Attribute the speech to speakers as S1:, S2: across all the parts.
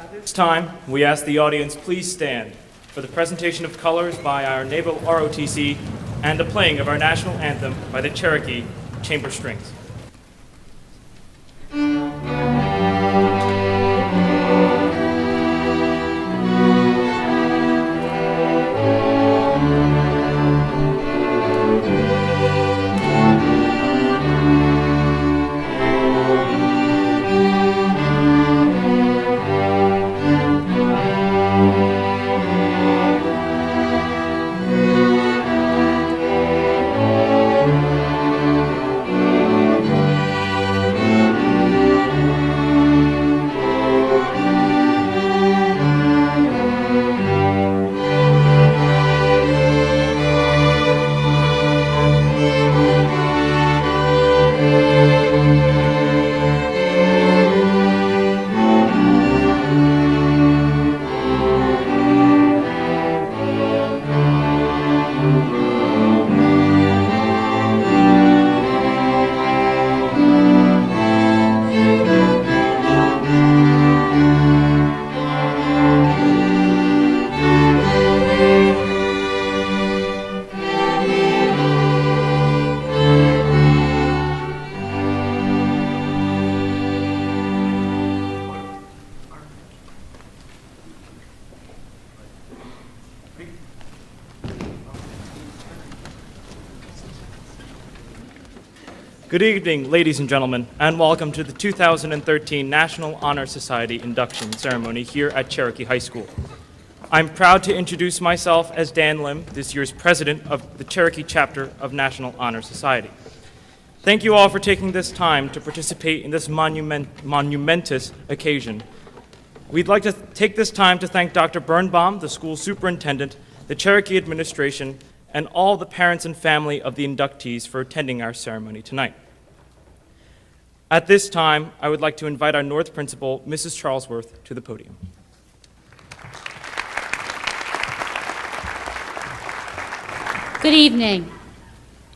S1: At this time, we ask the audience please stand for the presentation of colors by our Naval ROTC and the playing of our national anthem by the Cherokee Chamber Strings. Good evening, ladies and gentlemen, and welcome to the 2013 National Honor Society induction ceremony here at Cherokee High School. I'm proud to introduce myself as Dan Lim, this year's president of the Cherokee chapter of National Honor Society. Thank you all for taking this time to participate in this monumentous occasion. We'd like to take this time to thank Dr. Birnbaum, the school superintendent, the Cherokee administration, and all the parents and family of the inductees for attending our ceremony tonight. At this time, I would like to invite our North Principal, Mrs. Charlesworth, to the podium.
S2: Good evening.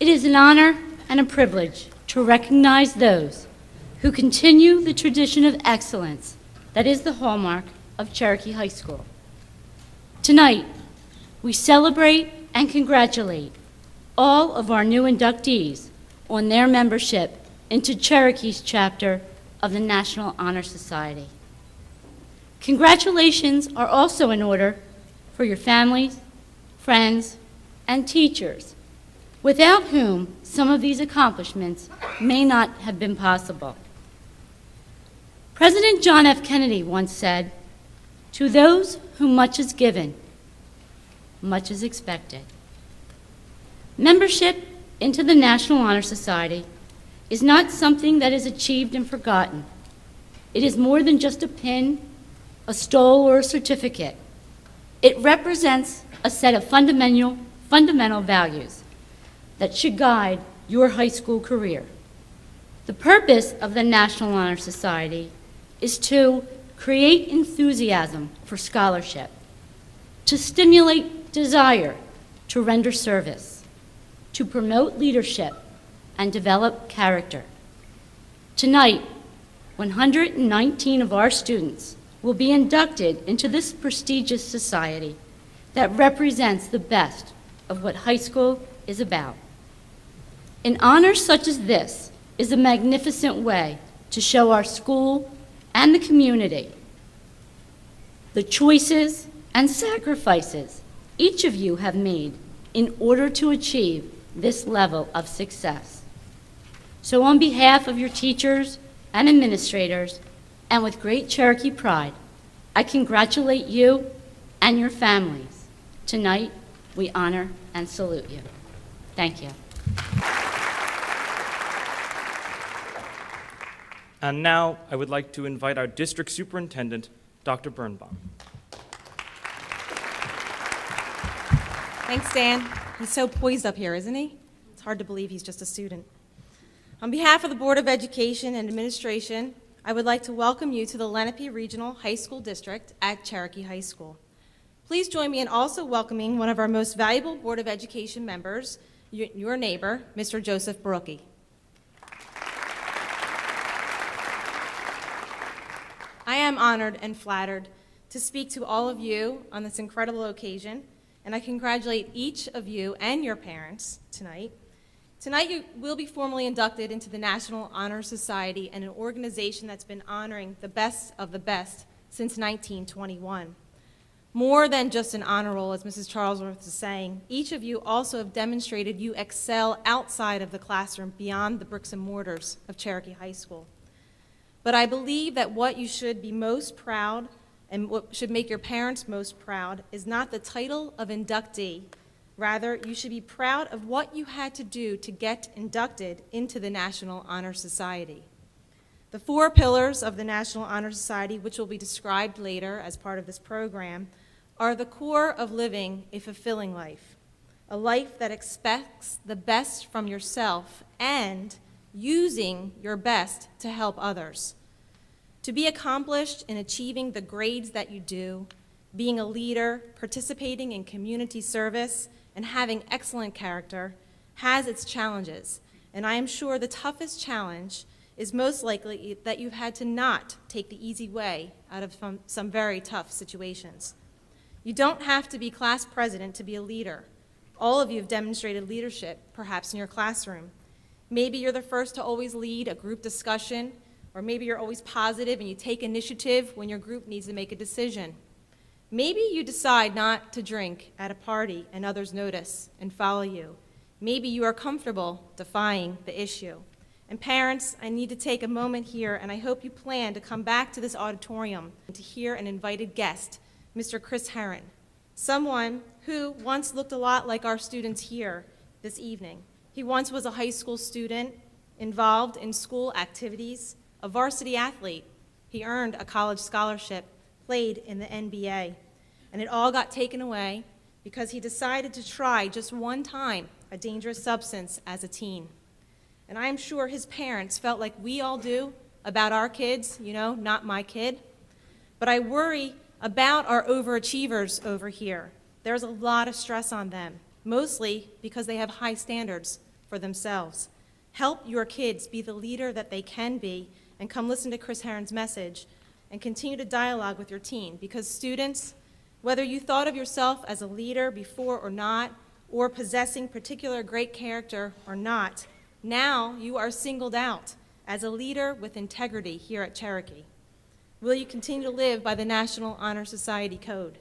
S2: It is an honor and a privilege to recognize those who continue the tradition of excellence that is the hallmark of Cherokee High School. Tonight, we celebrate and congratulate all of our new inductees on their membership into Cherokee's chapter of the National Honor Society. Congratulations are also in order for your families, friends, and teachers, without whom some of these accomplishments may not have been possible. President John F. Kennedy once said, "To those whom much is given, much is expected." Membership into the National Honor Society is not something that is achieved and forgotten. It is more than just a pin, a stole, or a certificate. It represents a set of fundamental values that should guide your high school career. The purpose of the National Honor Society is to create enthusiasm for scholarship, to stimulate desire to render service, to promote leadership and develop character. Tonight, 119 of our students will be inducted into this prestigious society that represents the best of what high school is about. An honor such as this is a magnificent way to show our school and the community the choices and sacrifices each of you have made in order to achieve this level of success. So on behalf of your teachers and administrators, and with great Cherokee pride, I congratulate you and your families. Tonight, we honor and salute you. Thank you.
S1: And now, I would like to invite our district superintendent, Dr. Birnbaum.
S3: Thanks, Dan. He's so poised up here, isn't he? It's hard to believe he's just a student. On behalf of the Board of Education and Administration, I would like to welcome you to the Lenape Regional High School District at Cherokee High School. Please join me in also welcoming one of our most valuable Board of Education members, your neighbor, Mr. Joseph Barucki. I am honored and flattered to speak to all of you on this incredible occasion, and I congratulate each of you and your parents tonight. Tonight you will be formally inducted into the National Honor Society, and an organization that's been honoring the best of the best since 1921. More than just an honor roll, as Mrs. Charlesworth is saying, each of you also have demonstrated you excel outside of the classroom, beyond the bricks and mortars of Cherokee High School. But I believe that what you should be most proud and what should make your parents most proud is not the title of inductee. Rather, you should be proud of what you had to do to get inducted into the National Honor Society. The 4 pillars of the National Honor Society, which will be described later as part of this program, are the core of living a fulfilling life, a life that expects the best from yourself and using your best to help others. To be accomplished in achieving the grades that you do, being a leader, participating in community service, and having excellent character has its challenges, and I am sure the toughest challenge is most likely that you've had to not take the easy way out of some very tough situations. You don't have to be class president to be a leader. All of you have demonstrated leadership, perhaps in your classroom. Maybe you're the first to always lead a group discussion, or maybe you're always positive and you take initiative when your group needs to make a decision. Maybe you decide not to drink at a party and others notice and follow you. Maybe you are comfortable defying the issue. And parents, I need to take a moment here, and I hope you plan to come back to this auditorium to hear an invited guest, Mr. Chris Herron, someone who once looked a lot like our students here this evening. He once was a high school student involved in school activities, a varsity athlete. He earned a college scholarship, played in the NBA, and it all got taken away because he decided to try just one time a dangerous substance as a teen. And I am sure his parents felt like we all do about our kids, not my kid. But I worry about our overachievers over here. There's a lot of stress on them, mostly because they have high standards for themselves. Help your kids be the leader that they can be, and come listen to Chris Herron's message and continue to dialogue with your teen, because students, whether you thought of yourself as a leader before or not, or possessing particular great character or not, now you are singled out as a leader with integrity here at Cherokee. Will you continue to live by the National Honor Society Code?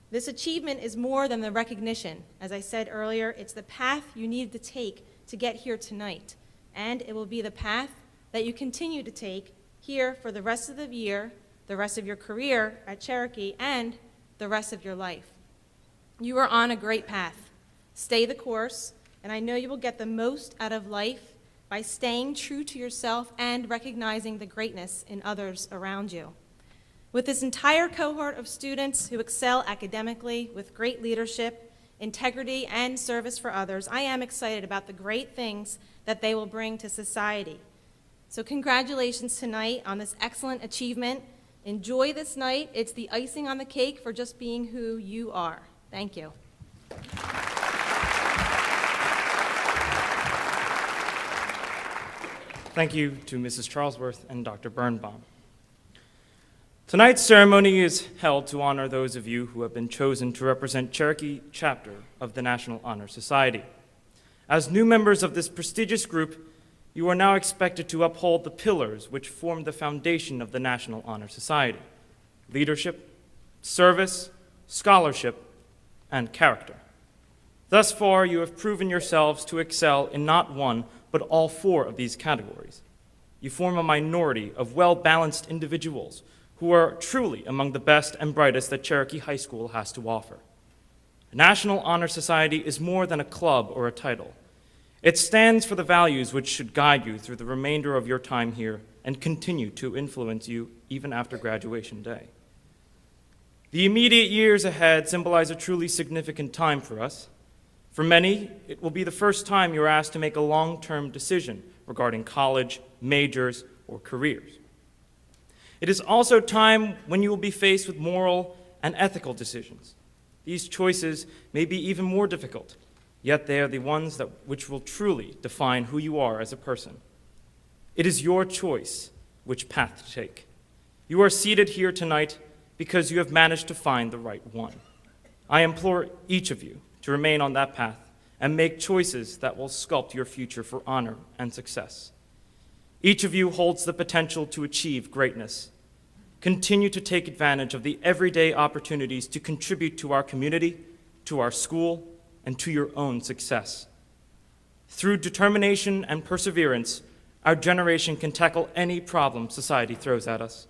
S3: This achievement is more than the recognition. As I said earlier, it's the path you needed to take to get here tonight, and it will be the path that you continue to take here for the rest of the year, the rest of your career at Cherokee, and the rest of your life. You are on a great path. Stay the course, and I know you will get the most out of life by staying true to yourself and recognizing the greatness in others around you. With this entire cohort of students who excel academically with great leadership, integrity, and service for others, I am excited about the great things that they will bring to society. So congratulations tonight on this excellent achievement. Enjoy this night. It's the icing on the cake for just being who you are. Thank you.
S1: Thank you to Mrs. Charlesworth and Dr. Birnbaum. Tonight's ceremony is held to honor those of you who have been chosen to represent Cherokee chapter of the National Honor Society. As new members of this prestigious group, you are now expected to uphold the pillars which form the foundation of the National Honor Society: leadership, service, scholarship, and character. Thus far, you have proven yourselves to excel in not one, but all 4 of these categories. You form a minority of well-balanced individuals who are truly among the best and brightest that Cherokee High School has to offer. The National Honor Society is more than a club or a title. It stands for the values which should guide you through the remainder of your time here and continue to influence you even after graduation day. The immediate years ahead symbolize a truly significant time for us. For many, it will be the first time you're asked to make a long-term decision regarding college, majors, or careers. It is also time when you will be faced with moral and ethical decisions. These choices may be even more difficult, yet they are the ones which will truly define who you are as a person. It is your choice which path to take. You are seated here tonight because you have managed to find the right one. I implore each of you to remain on that path and make choices that will sculpt your future for honor and success. Each of you holds the potential to achieve greatness. Continue to take advantage of the everyday opportunities to contribute to our community, to our school, and to your own success. Through determination and perseverance, our generation can tackle any problem society throws at us.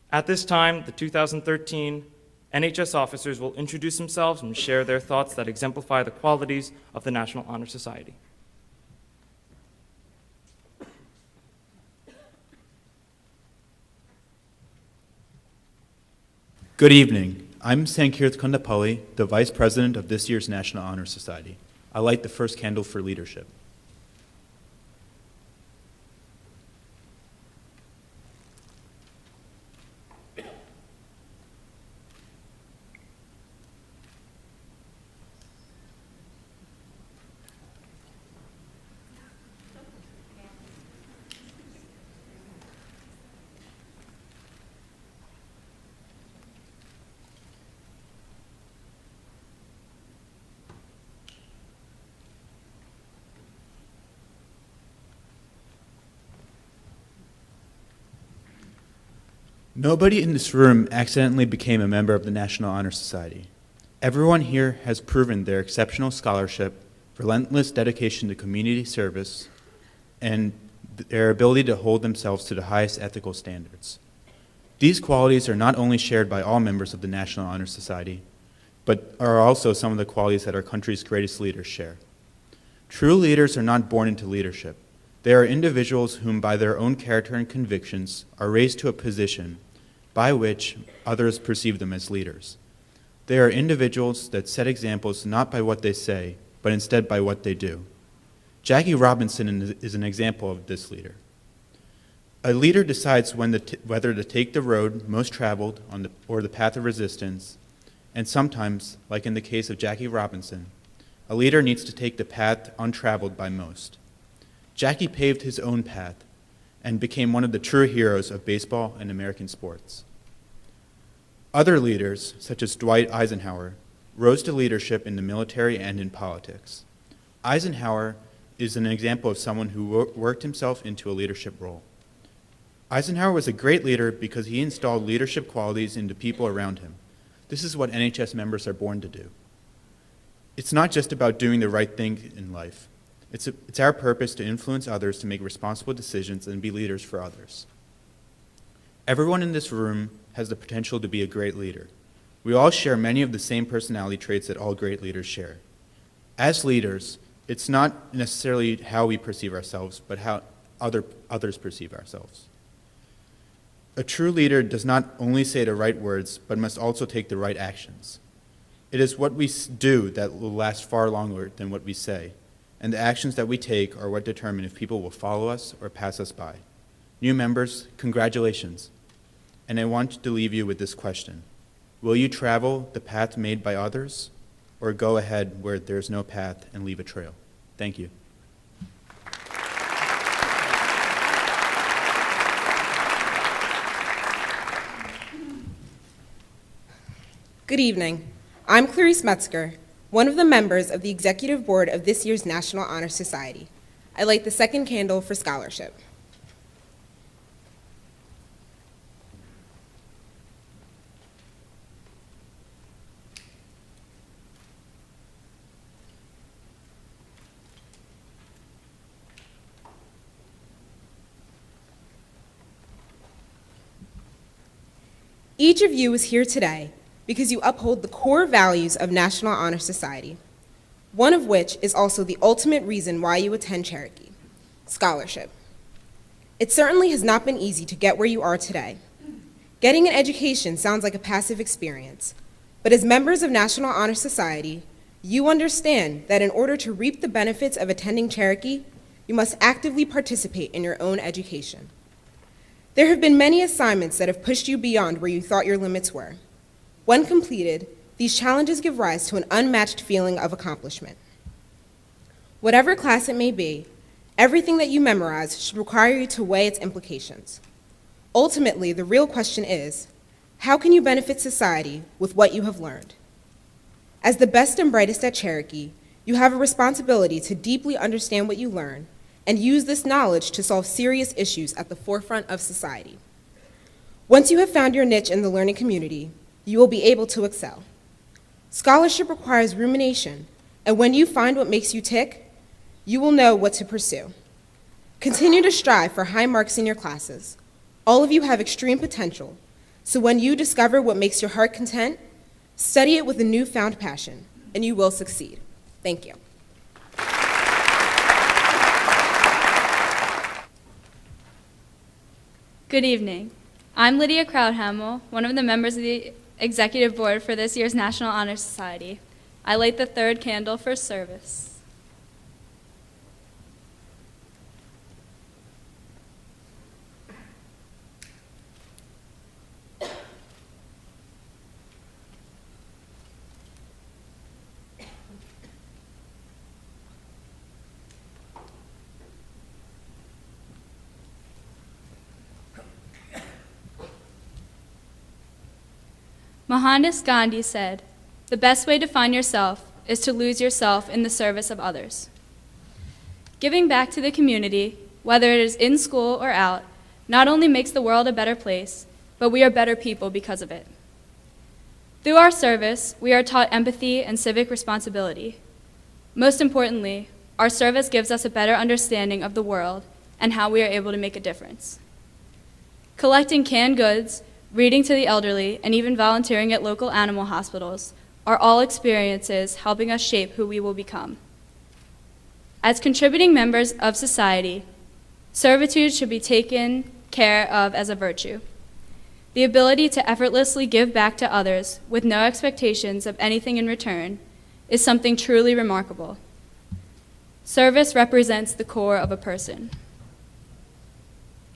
S1: At this time, the 2013 NHS officers will introduce themselves and share their thoughts that exemplify the qualities of the National Honor Society.
S4: Good evening. I'm Sankirth Kondapalli, the Vice President of this year's National Honor Society. I light the first candle for leadership. Nobody in this room accidentally became a member of the National Honor Society. Everyone here has proven their exceptional scholarship, relentless dedication to community service, and their ability to hold themselves to the highest ethical standards. These qualities are not only shared by all members of the National Honor Society, but are also some of the qualities that our country's greatest leaders share. True leaders are not born into leadership. They are individuals whom, by their own character and convictions, are raised to a position by which others perceive them as leaders. They are individuals that set examples not by what they say, but instead by what they do. Jackie Robinson is an example of this leader. A leader decides whether to take the road most traveled or the path of resistance, and sometimes, like in the case of Jackie Robinson, a leader needs to take the path untraveled by most. Jackie paved his own path and became one of the true heroes of baseball and American sports. Other leaders, such as Dwight Eisenhower, rose to leadership in the military and in politics. Eisenhower is an example of someone who worked himself into a leadership role. Eisenhower was a great leader because he installed leadership qualities into people around him. This is what NHS members are born to do. It's not just about doing the right thing in life. It's our purpose to influence others to make responsible decisions and be leaders for others. Everyone in this room has the potential to be a great leader. We all share many of the same personality traits that all great leaders share. As leaders, it's not necessarily how we perceive ourselves, but how others perceive ourselves. A true leader does not only say the right words, but must also take the right actions. It is what we do that will last far longer than what we say, and the actions that we take are what determine if people will follow us or pass us by. New members, congratulations. And I want to leave you with this question. Will you travel the path made by others, or go ahead where there's no path and leave a trail? Thank you.
S5: Good evening. I'm Clarice Metzger, one of the members of the Executive Board of this year's National Honor Society. I light the second candle for scholarship. Each of you is here today because you uphold the core values of National Honor Society, one of which is also the ultimate reason why you attend Cherokee, scholarship. It certainly has not been easy to get where you are today. Getting an education sounds like a passive experience, but as members of National Honor Society, you understand that in order to reap the benefits of attending Cherokee, you must actively participate in your own education. There have been many assignments that have pushed you beyond where you thought your limits were. When completed, these challenges give rise to an unmatched feeling of accomplishment. Whatever class it may be, everything that you memorize should require you to weigh its implications. Ultimately, the real question is, how can you benefit society with what you have learned? As the best and brightest at Cherokee, you have a responsibility to deeply understand what you learn and use this knowledge to solve serious issues at the forefront of society. Once you have found your niche in the learning community, you will be able to excel. Scholarship requires rumination, and when you find what makes you tick, you will know what to pursue. Continue to strive for high marks in your classes. All of you have extreme potential, so when you discover what makes your heart content, study it with a newfound passion, and you will succeed. Thank you.
S6: Good evening. I'm Lydia Crowdhamel, one of the members of the Executive Board for this year's National Honor Society. I light the third candle for service. Mohandas Gandhi said, "The best way to find yourself is to lose yourself in the service of others." Giving back to the community, whether it is in school or out, not only makes the world a better place, but we are better people because of it. Through our service, we are taught empathy and civic responsibility. Most importantly, our service gives us a better understanding of the world and how we are able to make a difference. Collecting canned goods, reading to the elderly, and even volunteering at local animal hospitals are all experiences helping us shape who we will become. As contributing members of society, servitude should be taken care of as a virtue. The ability to effortlessly give back to others with no expectations of anything in return is something truly remarkable. Service represents the core of a person.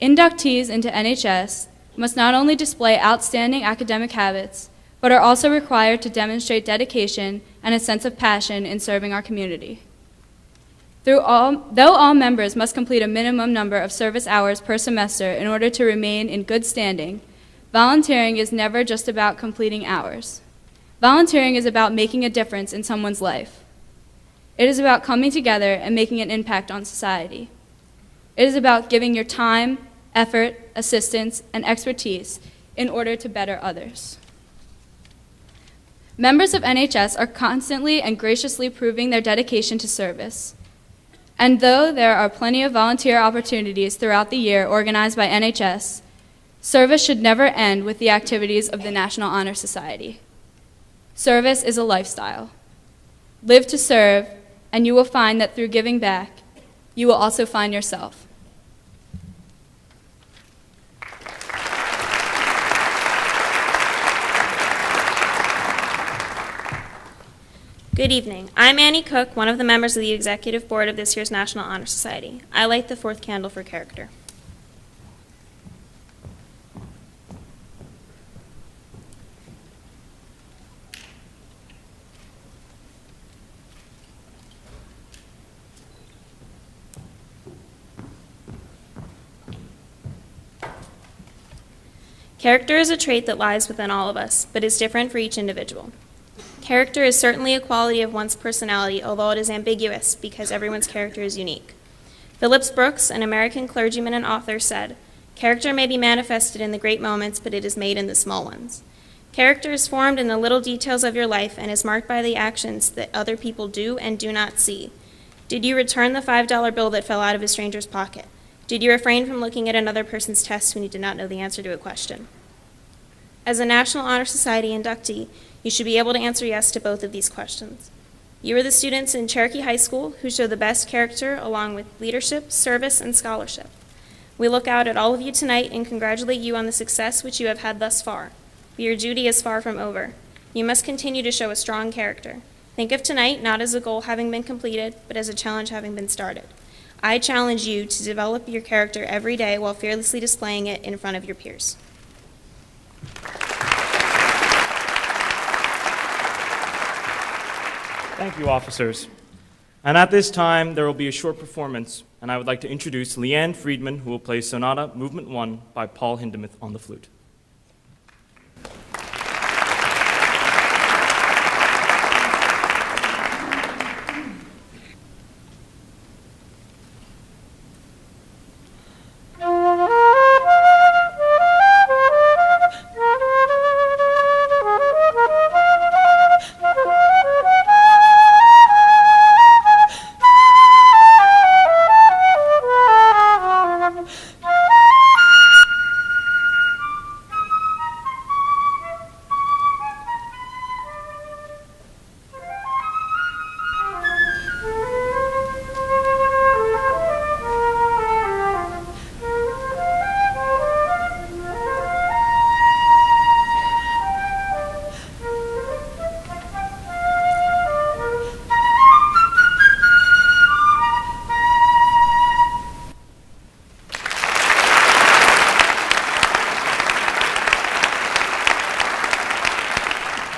S6: Inductees into NHS must not only display outstanding academic habits, but are also required to demonstrate dedication and a sense of passion in serving our community. Though all members must complete a minimum number of service hours per semester in order to remain in good standing, volunteering is never just about completing hours. Volunteering is about making a difference in someone's life. It is about coming together and making an impact on society. It is about giving your time, effort, assistance, and expertise in order to better others. Members of NHS are constantly and graciously proving their dedication to service. And though there are plenty of volunteer opportunities throughout the year organized by NHS, service should never end with the activities of the National Honor Society. Service is a lifestyle. Live to serve, and you will find that through giving back, you will also find yourself.
S7: Good evening. I'm Annie Cook, one of the members of the Executive Board of this year's National Honor Society. I light the fourth candle for character. Character is a trait that lies within all of us, but is different for each individual. Character is certainly a quality of one's personality, although it is ambiguous because everyone's character is unique. Phillips Brooks, an American clergyman and author, said, "Character may be manifested in the great moments, but it is made in the small ones." Character is formed in the little details of your life and is marked by the actions that other people do and do not see. Did you return the $5 bill that fell out of a stranger's pocket? Did you refrain from looking at another person's test when you did not know the answer to a question? As a National Honor Society inductee, you should be able to answer yes to both of these questions. You are the students in Cherokee High School who show the best character along with leadership, service, and scholarship. We look out at all of you tonight and congratulate you on the success which you have had thus far. But your duty is far from over. You must continue to show a strong character. Think of tonight not as a goal having been completed, but as a challenge having been started. I challenge you to develop your character every day while fearlessly displaying it in front of your peers.
S1: Thank you, officers. And at this time, there will be a short performance and I would like to introduce Leanne Friedman, who will play Sonata Movement 1 by Paul Hindemith on the flute.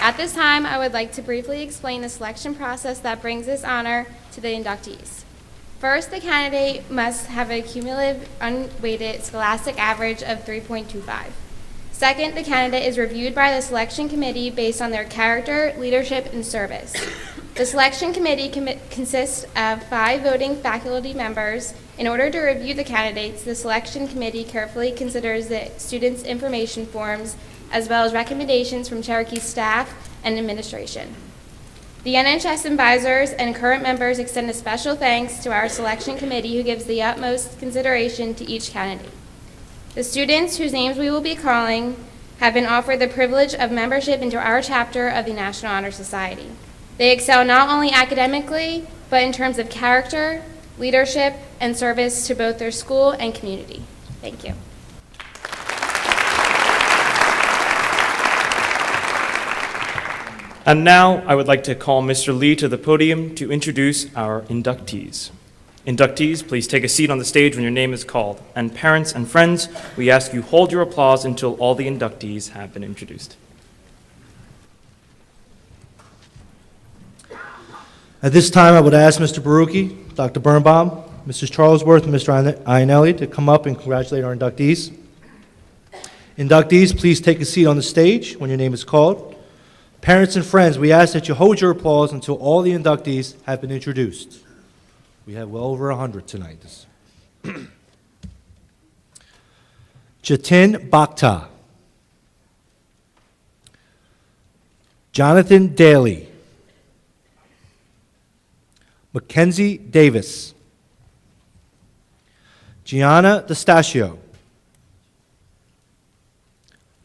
S7: At this time, I would like to briefly explain the selection process that brings this honor to the inductees. First, the candidate must have a cumulative unweighted scholastic average of 3.25. Second, the candidate is reviewed by the selection committee based on their character, leadership, and service. The selection committee consists of 5 voting faculty members. In order to review the candidates, the selection committee carefully considers the students' information forms as well as recommendations from Cherokee staff and administration. The NHS advisors and current members extend a special thanks to our selection committee who gives the utmost consideration to each candidate. The students whose names we will be calling have been offered the privilege of membership into our chapter of the National Honor Society. They excel not only academically, but in terms of character, leadership, and service to both their school and community. Thank you.
S1: And now I would like to call Mr. Lee to the podium to introduce our inductees. Inductees, please take a seat on the stage when your name is called. And parents and friends, we ask you hold your applause until all the inductees have been introduced.
S8: At this time, I would ask Mr. Barucki, Dr. Birnbaum, Mrs. Charlesworth, and Mr. Ionelli to come up and congratulate our inductees. Inductees, please take a seat on the stage when your name is called. Parents and friends, we ask that you hold your applause until all the inductees have been introduced. We have well over 100 tonight. Jatin Bakhta, Jonathan Daly, Mackenzie Davis, Gianna DeStasio,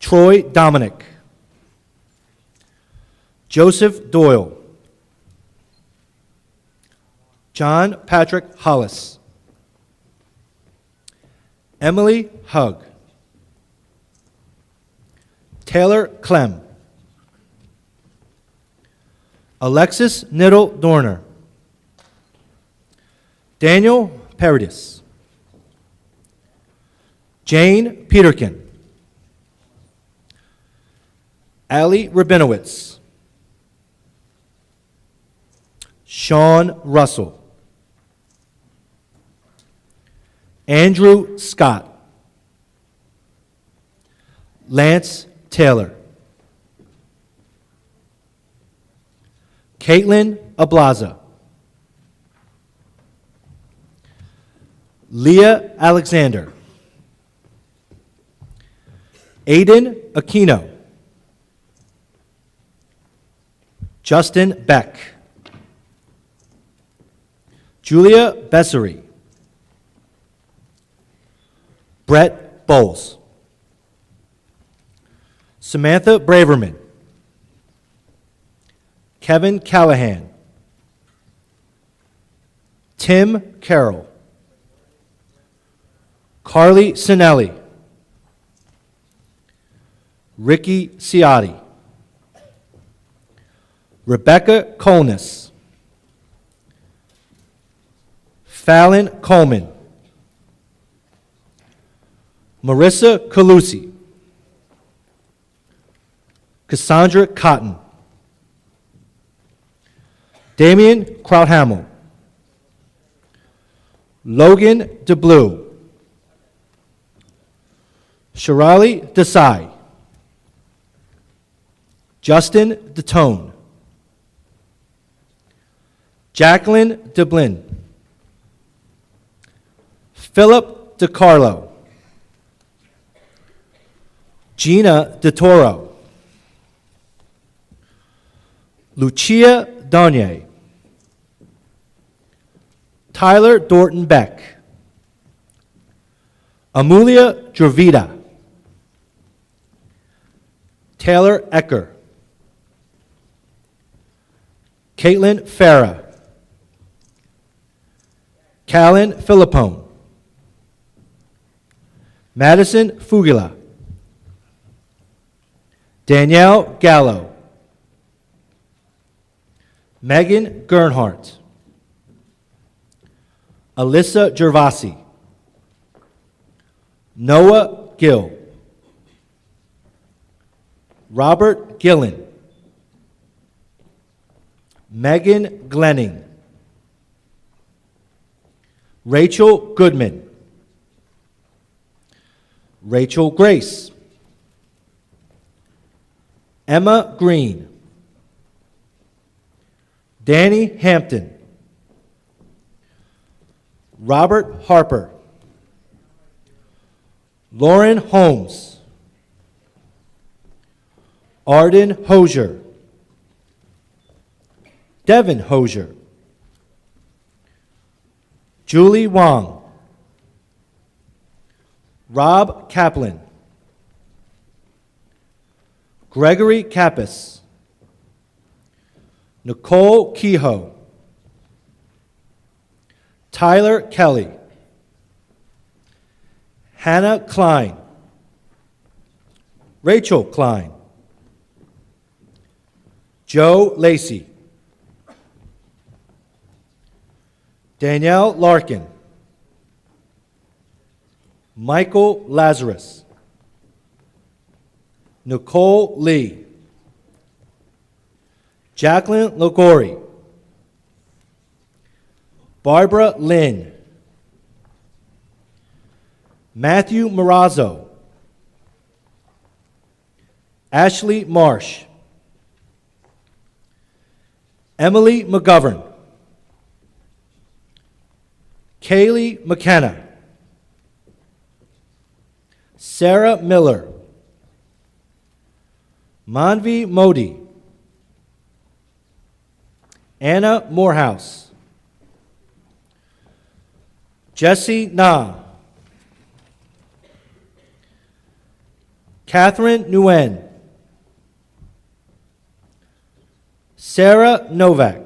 S8: Troy Dominic, Joseph Doyle, John Patrick Hollis, Emily Hugg, Taylor Clem, Alexis Niddle Dorner, Daniel Paradis, Jane Peterkin, Ali Rabinowitz, Sean Russell, Andrew Scott, Lance Taylor, Caitlin Ablaza, Leah Alexander, Aiden Aquino, Justin Beck, Julia Bessery, Brett Bowles, Samantha Braverman, Kevin Callahan, Tim Carroll, Carly Sinelli, Ricky Ciotti, Rebecca Colness, Fallon Coleman, Marissa Calusi, Cassandra Cotton, Damian Krauthamel, Logan DeBlue. Shirali Desai. Justin DeTone. Jacqueline DeBlin. Philip DeCarlo. Gina DeToro. Lucia Donier. Tyler Dorton Beck. Amulia Dravida. Taylor Ecker. Caitlin Farah. Callan Philippone. Madison Fugila. Danielle Gallo. Megan Gernhardt. Alyssa Gervasi. Noah Gill. Robert Gillen. Megan Glenning. Rachel Goodman. Rachel Grace. Emma Green. Danny Hampton. Robert Harper. Lauren Holmes. Arden Hosier. Devin Hosier. Julie Wong. Rob Kaplan. Gregory Kappas. Nicole Kehoe. Tyler Kelly. Hannah Klein. Rachel Klein. Joe Lacey. Danielle Larkin. Michael Lazarus. Nicole Lee. Jacqueline Logori. Barbara Lynn. Matthew Marazzo. Ashley Marsh. Emily McGovern. Kaylee McKenna. Sarah Miller. Manvi Modi. Anna Morehouse. Jesse Na. Catherine Nguyen. Sarah Novak.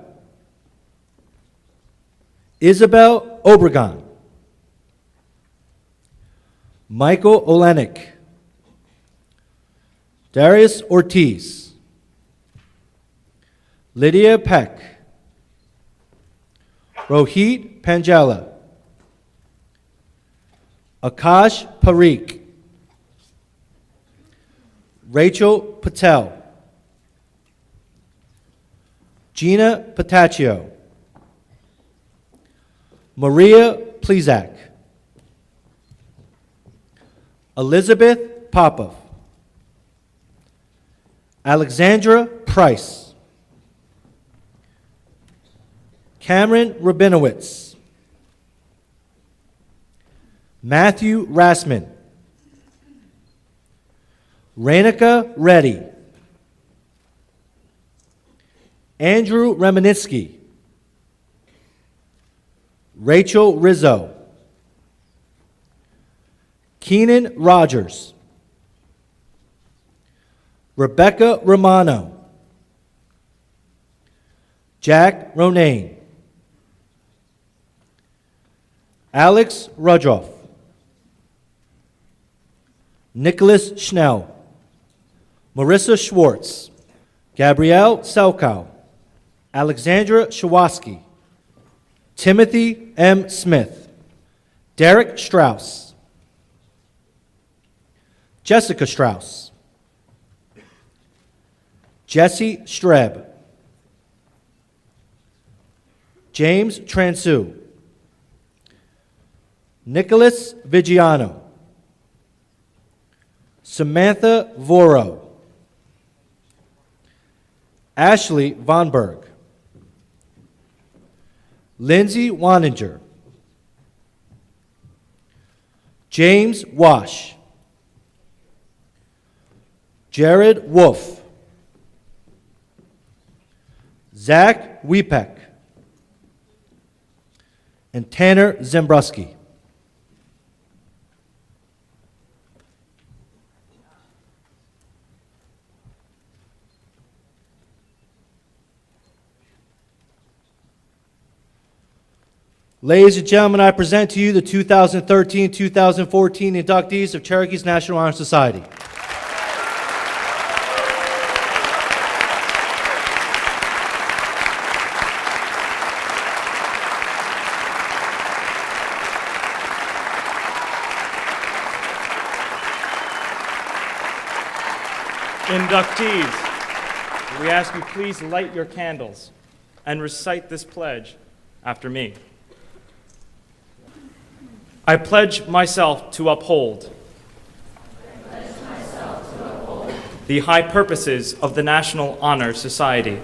S8: Isabel Obregon. Michael Olenek. Darius Ortiz. Lydia Peck. Rohit Panjala. Akash Parikh. Rachel Patel. Gina Pataccio. Maria Plezak. Elizabeth Popov. Alexandra Price. Cameron Rabinowitz. Matthew Rassman. Rainika Reddy. Andrew Remenitsky. Rachel Rizzo. Keenan Rogers. Rebecca Romano. Jack Ronayne. Alex Rudroff. Nicholas Schnell. Marissa Schwartz. Gabrielle Selkow. Alexandra Shawoski. Timothy M. Smith. Derek Strauss. Jessica Strauss. Jesse Streb. James Transu. Nicholas Vigiano, Samantha Voro, Ashley Von Berg, Lindsay Waninger, James Wash, Jared Wolf, Zach Wiepek, and Tanner Zembrowski. Ladies and gentlemen, I present to you the 2013-2014 inductees of Cherokee's National Honor Society.
S1: Inductees, we ask you please light your candles and recite this pledge after me. I pledge myself to uphold the high purposes of the National Honor Society,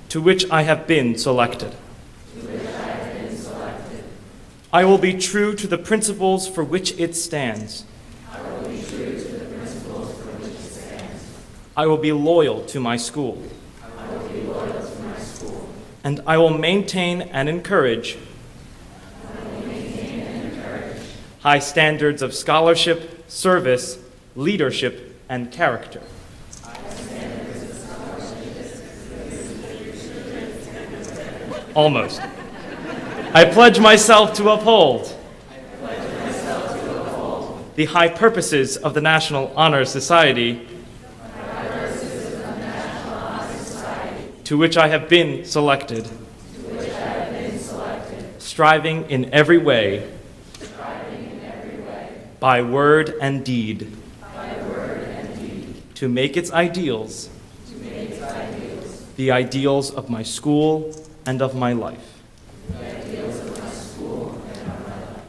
S1: to which I have been selected. I will be true to the principles for which it stands. I will be loyal to my school. And I will maintain and encourage high standards of scholarship, service, leadership, and character. Almost. I pledge myself to uphold the high purposes of the National Honor Society, to which I have been selected, striving in every way, by word and deed, to make its ideals the ideals of my school and of my life.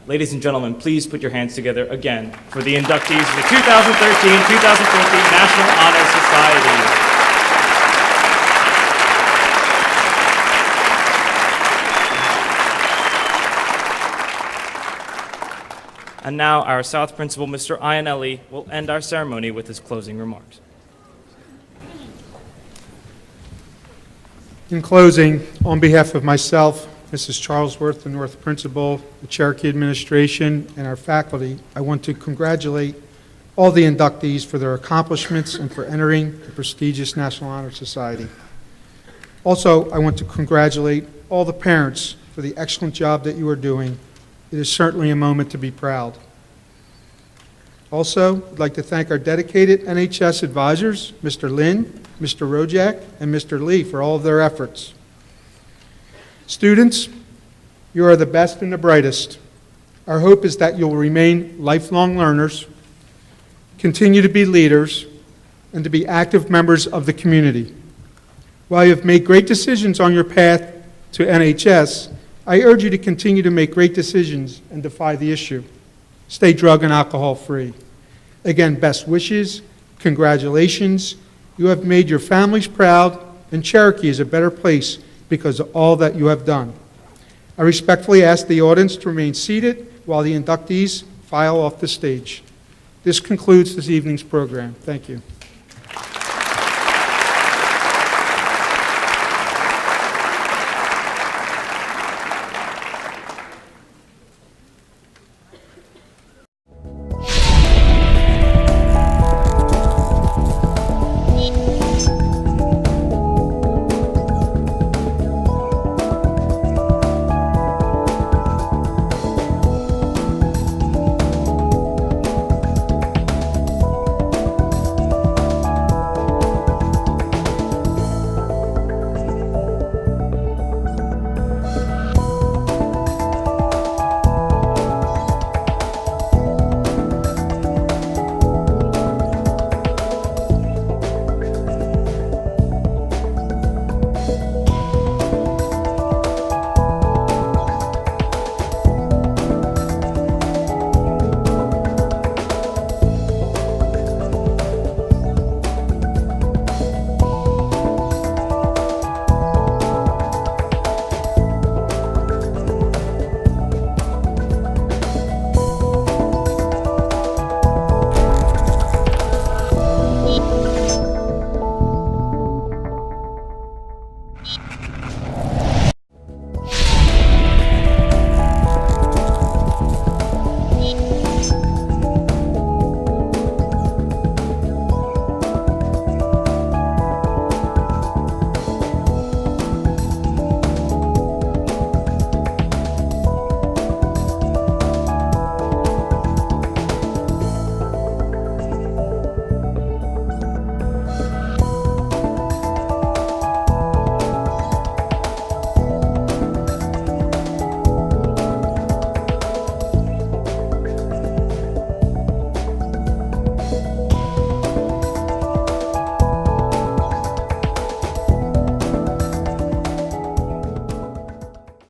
S1: Ladies and gentlemen, please put your hands together again for the inductees of the 2013-2014 National Honor Society. And now our South Principal, Mr. Iannelli, will end our ceremony with his closing remarks.
S9: In closing, on behalf of myself, Mrs. Charlesworth, the North Principal, the Cherokee administration, and our faculty, I want to congratulate all the inductees for their accomplishments and for entering the prestigious National Honor Society. Also, I want to congratulate all the parents for the excellent job that you are doing. It is certainly a moment to be proud. Also, I'd like to thank our dedicated NHS advisors, Mr. Lin, Mr. Rojak, and Mr. Lee, for all of their efforts. Students, you are the best and the brightest. Our hope is that you'll remain lifelong learners, continue to be leaders, and to be active members of the community. While you have made great decisions on your path to NHS, I urge you to continue to make great decisions and defy the issue. Stay drug and alcohol free. Again, best wishes, congratulations. You have made your families proud, and Cherokee is a better place because of all that you have done. I respectfully ask the audience to remain seated while the inductees file off the stage. This concludes this evening's program. Thank you.